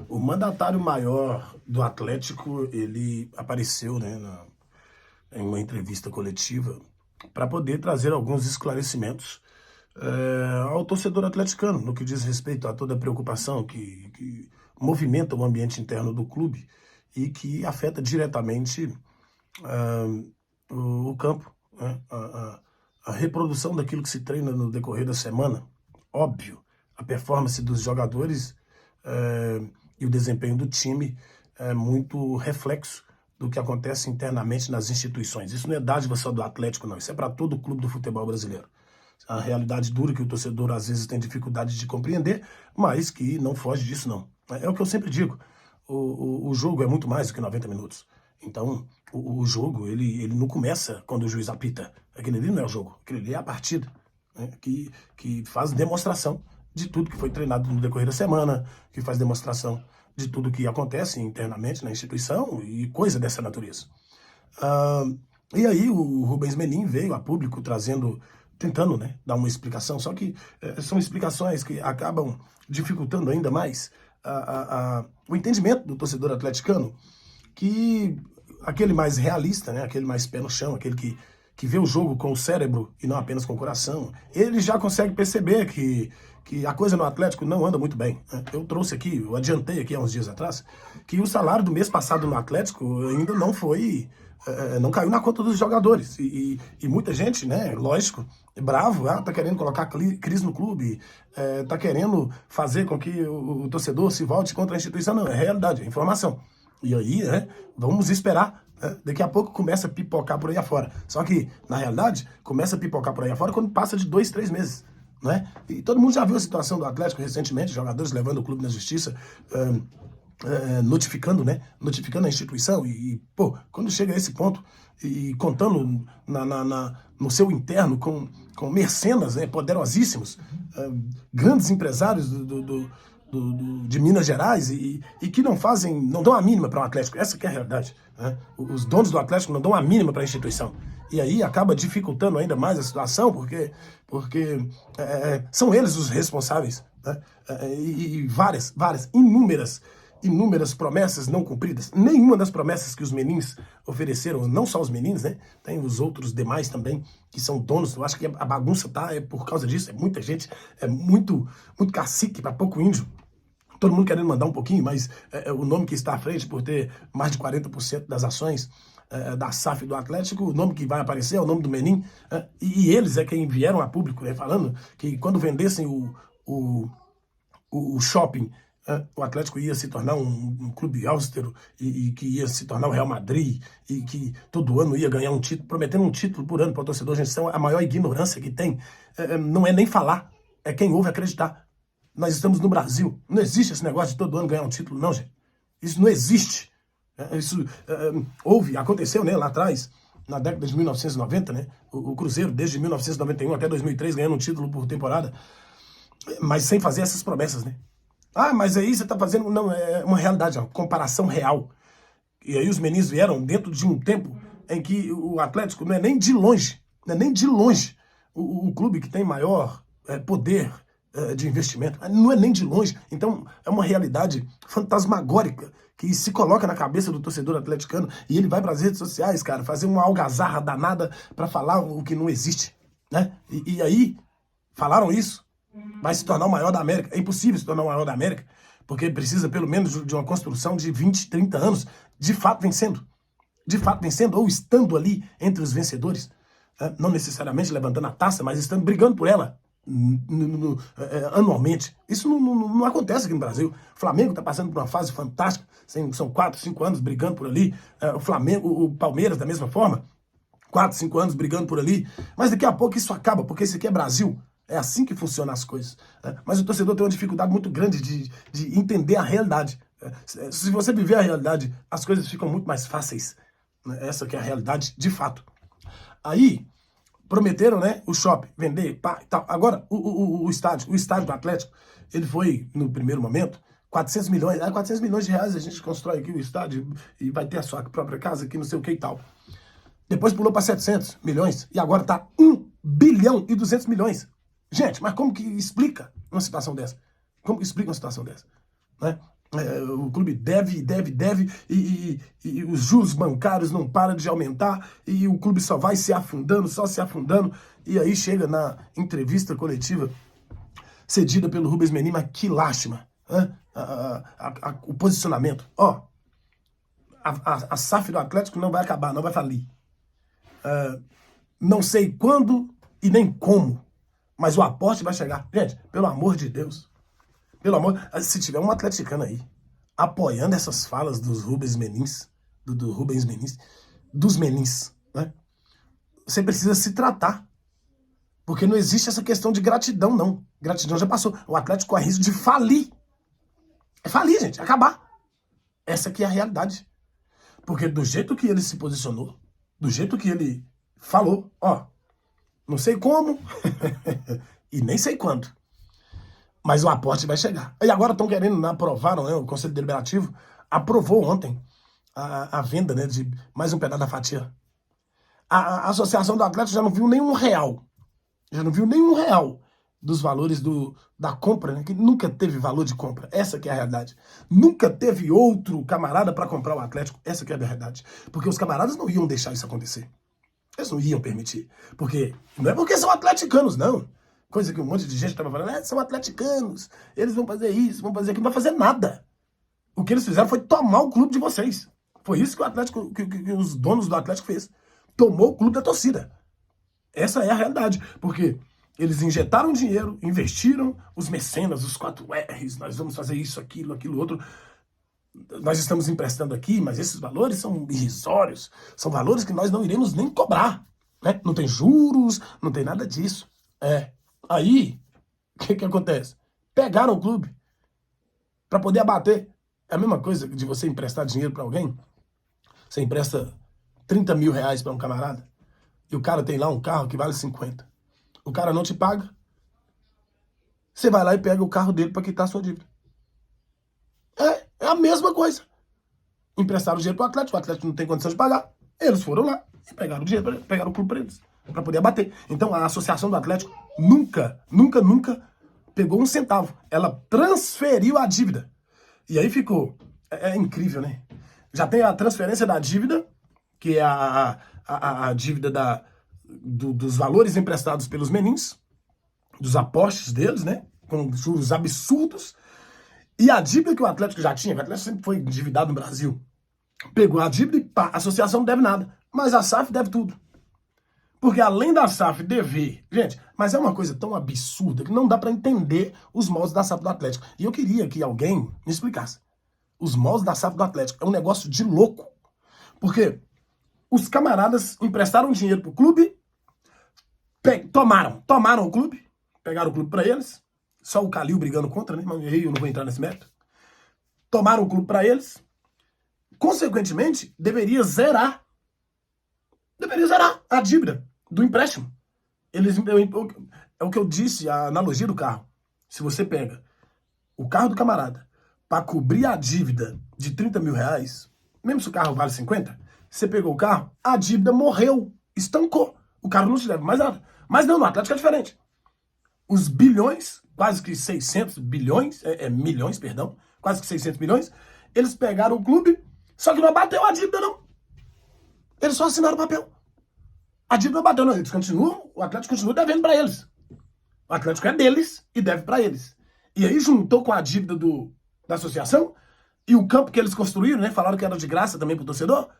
O mandatário maior do Atlético, ele apareceu, né, em uma entrevista coletiva para poder trazer alguns esclarecimentos ao torcedor atleticano, no que diz respeito a toda a preocupação que movimenta o ambiente interno do clube e que afeta diretamente o campo, né, a reprodução daquilo que se treina no decorrer da semana. Óbvio, a performance dos jogadores e o desempenho do time é muito reflexo do que acontece internamente nas instituições. Isso não é dádiva só do Atlético, não. Isso é para todo o clube do futebol brasileiro. A realidade dura que o torcedor às vezes tem dificuldade de compreender, mas que não foge disso, não. É o que eu sempre digo. O jogo é muito mais do que 90 minutos. Então, o jogo, ele não começa quando o juiz apita. Aquele ali não é o jogo. Aquele ali é a partida, né, que faz demonstração de tudo que foi treinado no decorrer da semana, que faz demonstração de tudo que acontece internamente na instituição e coisa dessa natureza. E aí o Rubens Menin veio a público tentando, né, dar uma explicação, só que são explicações que acabam dificultando ainda mais o entendimento do torcedor atleticano, que aquele mais realista, né, aquele mais pé no chão, aquele que vê o jogo com o cérebro e não apenas com o coração, ele já consegue perceber que a coisa no Atlético não anda muito bem. Eu trouxe aqui, eu adiantei aqui há uns dias atrás, que o salário do mês passado no Atlético ainda não foi, não caiu na conta dos jogadores. E muita gente, né, lógico, bravo, tá querendo colocar crise no clube, tá querendo fazer com que o torcedor se volte contra a instituição. Não, é realidade, é informação. E aí, né, vamos esperar. Daqui a pouco começa a pipocar por aí afora. Só que, na realidade, começa a pipocar por aí afora quando passa de 2, 3 meses. Né? E todo mundo já viu a situação do Atlético recentemente, jogadores levando o clube na justiça, notificando a instituição. Pô, quando chega a esse ponto, e contando no seu interno com mercenas, né, poderosíssimos, grandes empresários de Minas Gerais e que não dão a mínima para o Atlético. Essa que é a realidade. Né? Os donos do Atlético não dão a mínima para a instituição. E aí acaba dificultando ainda mais a situação, porque são eles os responsáveis. Né? E várias, inúmeras promessas não cumpridas. Nenhuma das promessas que os menins ofereceram, não só os meninos, né? Tem os outros demais também, que são donos. Eu acho que a bagunça é por causa disso. É muita gente, é muito cacique para pouco índio. Todo mundo querendo mandar um pouquinho, mas o nome que está à frente, por ter mais de 40% das ações da SAF do Atlético, o nome que vai aparecer é o nome do Menin, e eles é quem vieram a público, né, falando que quando vendessem o shopping, o Atlético ia se tornar um clube austero e que ia se tornar o Real Madrid e que todo ano ia ganhar um título, prometendo um título por ano para o torcedor. Gente, isso é a maior ignorância que tem. Não é nem falar, é quem ouve acreditar. Nós estamos no Brasil. Não existe esse negócio de todo ano ganhar um título, não, gente. Isso não existe. Isso aconteceu, né, lá atrás, na década de 1990, né? O Cruzeiro, desde 1991 até 2003, ganhando um título por temporada, mas sem fazer essas promessas, né? Mas aí você está fazendo... Não, é uma realidade, uma comparação real. E aí os meninos vieram dentro de um tempo em que o Atlético não é nem de longe, o clube que tem maior poder de investimento. Não é nem de longe. Então, é uma realidade fantasmagórica que se coloca na cabeça do torcedor atleticano e ele vai para as redes sociais, cara, fazer uma algazarra danada para falar o que não existe, né? E aí, falaram isso, vai se tornar o maior da América. É impossível se tornar o maior da América, porque precisa pelo menos de uma construção de 20, 30 anos, de fato vencendo, ou estando ali entre os vencedores, não necessariamente levantando a taça, mas estando brigando por ela, anualmente. Isso não acontece aqui no Brasil. O Flamengo está passando por uma fase fantástica, são 4, 5 anos brigando por ali. O Palmeiras da mesma forma, 4, 5 anos brigando por ali. Mas daqui a pouco isso acaba, porque isso aqui é Brasil. É assim que funcionam as coisas. Mas o torcedor tem uma dificuldade muito grande de entender a realidade. Se você viver a realidade, as coisas ficam muito mais fáceis. Essa que é a realidade de fato. Aí prometeram, né, o shopping, vender, pá, e tal. Agora, o estádio do Atlético, ele foi, no primeiro momento, 400 milhões, 400 milhões de reais a gente constrói aqui o estádio e vai ter a sua própria casa aqui, não sei o que e tal. Depois pulou para 700 milhões e agora tá 1 bilhão e 200 milhões. Gente, mas como que explica uma situação dessa? Como que explica uma situação dessa? Né? O clube deve, e os juros bancários não param de aumentar, e o clube só vai se afundando, só se afundando. E aí chega na entrevista coletiva cedida pelo Rubens Menin, mas que lástima, né? O posicionamento. Ó, a SAF do Atlético não vai acabar, não vai falir. Não sei quando e nem como, mas o aporte vai chegar. Gente, pelo amor de Deus. Pelo amor, se tiver um atleticano aí apoiando essas falas dos Rubens Menins, do Rubens Menins, dos Menins, né? Você precisa se tratar. Porque não existe essa questão de gratidão, não. Gratidão já passou. O Atlético corre risco de falir. É falir, gente, acabar. Essa aqui é a realidade. Porque do jeito que ele se posicionou, do jeito que ele falou, ó, não sei como e nem sei quando, mas o aporte vai chegar. E agora estão querendo, aprovaram, né, o Conselho Deliberativo aprovou ontem a venda, né, de mais um pedaço da fatia. A Associação do Atlético já não viu nenhum real. Já não viu nenhum real dos valores da compra, né, que nunca teve valor de compra. Essa que é a realidade. Nunca teve outro camarada para comprar o Atlético. Essa que é a verdade. Porque os camaradas não iam deixar isso acontecer. Eles não iam permitir. Porque não é porque são atleticanos, não. Coisa que um monte de gente estava falando, são atleticanos, eles vão fazer isso, vão fazer aquilo, não vai fazer nada. O que eles fizeram foi tomar o clube de vocês. Foi isso que o Atlético, que os donos do Atlético fez. Tomou o clube da torcida. Essa é a realidade. Porque eles injetaram dinheiro, investiram, os mecenas, os 4 R's, nós vamos fazer isso, aquilo, outro. Nós estamos emprestando aqui, mas esses valores são irrisórios. São valores que nós não iremos nem cobrar, né? Não tem juros, não tem nada disso. Aí, o que acontece? Pegaram o clube para poder abater. É a mesma coisa de você emprestar dinheiro para alguém. Você empresta 30 mil reais para um camarada e o cara tem lá um carro que vale 50. O cara não te paga. Você vai lá e pega o carro dele para quitar a sua dívida. É a mesma coisa. Emprestaram o dinheiro para o Atlético não tem condição de pagar. Eles foram lá e pegaram o dinheiro, pegaram o clube para eles, para poder abater. Então a Associação do Atlético nunca pegou um centavo. Ela transferiu a dívida. E aí ficou. É incrível, né? Já tem a transferência da dívida, que é a dívida dos valores emprestados pelos menins, dos apostes deles, né? Com juros absurdos. E a dívida que o Atlético já tinha, o Atlético sempre foi endividado no Brasil. Pegou a dívida e pá, a associação não deve nada. Mas a SAF deve tudo. Porque além da SAF dever... Gente, mas é uma coisa tão absurda que não dá para entender os moldes da SAF do Atlético. E eu queria que alguém me explicasse. Os moldes da SAF do Atlético é um negócio de louco. Porque os camaradas emprestaram dinheiro pro clube, tomaram o clube, pegaram o clube para eles, só o Calil brigando contra, né? Mas eu não vou entrar nesse mérito. Tomaram o clube para eles, consequentemente, deveria zerar a dívida do empréstimo. É o que eu disse, a analogia do carro. Se você pega o carro do camarada para cobrir a dívida de 30 mil reais, mesmo se o carro vale 50, você pegou o carro, a dívida morreu, estancou. O carro não te deve mais nada. Mas não, no Atlético é diferente. Os bilhões, quase que 600 bilhões, milhões, perdão, quase que 600 milhões, eles pegaram o clube, só que não abateu a dívida, não. Eles só assinaram o papel. A dívida não bateu, não. O Atlético continua devendo para eles. O Atlético é deles e deve para eles. E aí juntou com a dívida da associação e o campo que eles construíram, né? Falaram que era de graça também pro torcedor.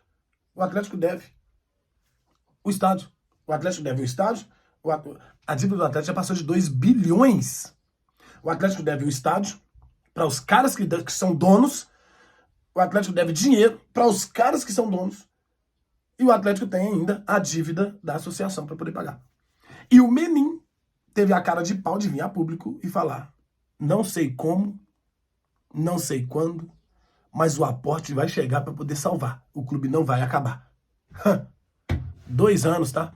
O Atlético deve o estádio. O Atlético deve o estádio. A dívida do Atlético já passou de 2 bilhões. O Atlético deve o estádio para os caras que são donos. O Atlético deve dinheiro para os caras que são donos. E o Atlético tem ainda a dívida da associação para poder pagar. E o Menin teve a cara de pau de vir a público e falar: não sei como, não sei quando, mas o aporte vai chegar para poder salvar. O clube não vai acabar. 2 anos, tá?